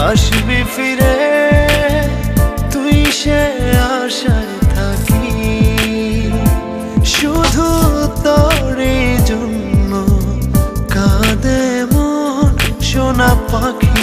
আসবি ফিরে তুই সে আশায় থাকি শুধু তোরই জন্য কাঁদে মন সোনা পাখি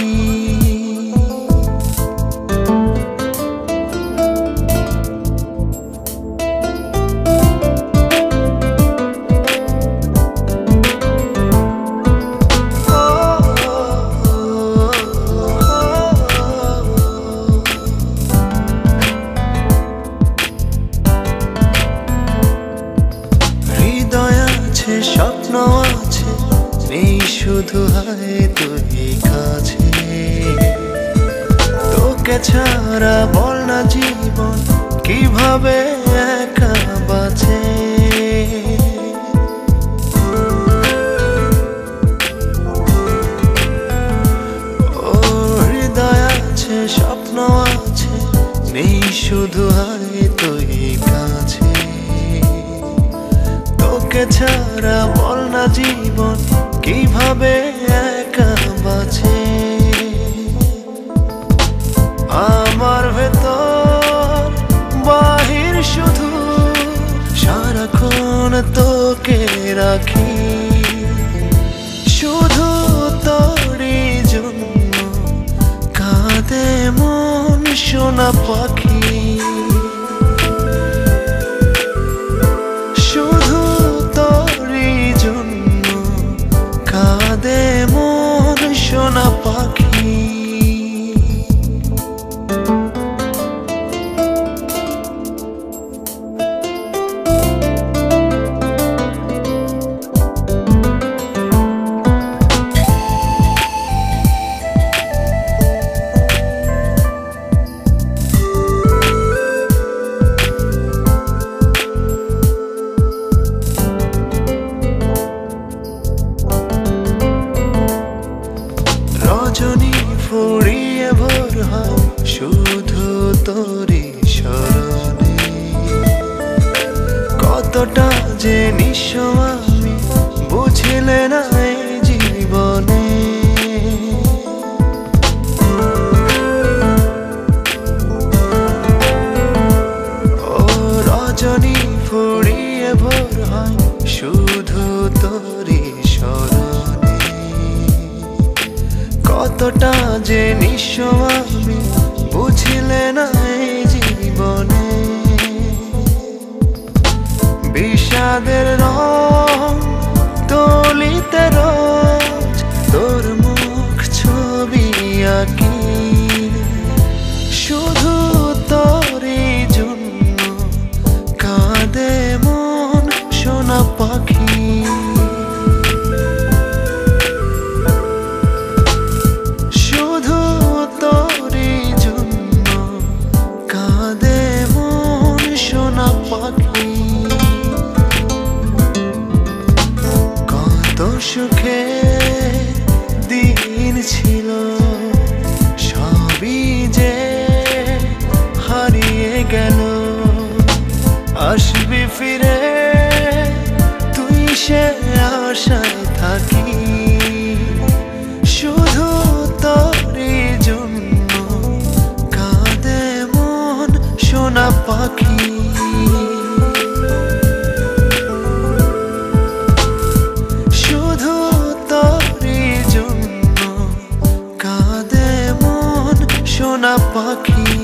স্বপ্ন আছে নেই শুধু হায় তুই কাছে তোকে ছাড়া বল না জীবন কিভাবে একা বাঁচে ও হৃদয় আছে স্বপ্ন আছে নেই শুধু হায় তুই কাছে তোকে ছাড়া বল না জীবন কিভাবে একা বাঁচে আমার ভেতর বাহির শুধু সারাক্ষণ তোকে রাখি শুধু তোরই জন্য কাঁদে মন সোনা পাখি মন সোনা পাখি রজনী ফুরিয়ে ভোর হয় শুধু তোরই স্মরণে কতটা যে নিঃস্ব আমি বুঝলে না এই জীবনে ও রজনী ফুরিয়ে ভোর হয় শুধু তোরই স্মরণে কতটা যে নিঃস্ব আমি বুঝলে না এই জীবনে বিষাদের রং তলিতে রোজ তোর মুখ ছবি আঁকি শুধু তোরই জন্য কাঁদে মন সোনা পাখি কত সুখে দিন ছিল সবই যে হারিয়ে গেল আসবি ফিরে তুই সে আশায় থাকি শুধু তোরই জন্য কাঁদে মন সোনা পাখি শুধু তোরই জন্য কাঁদে মন সোনা পাখি।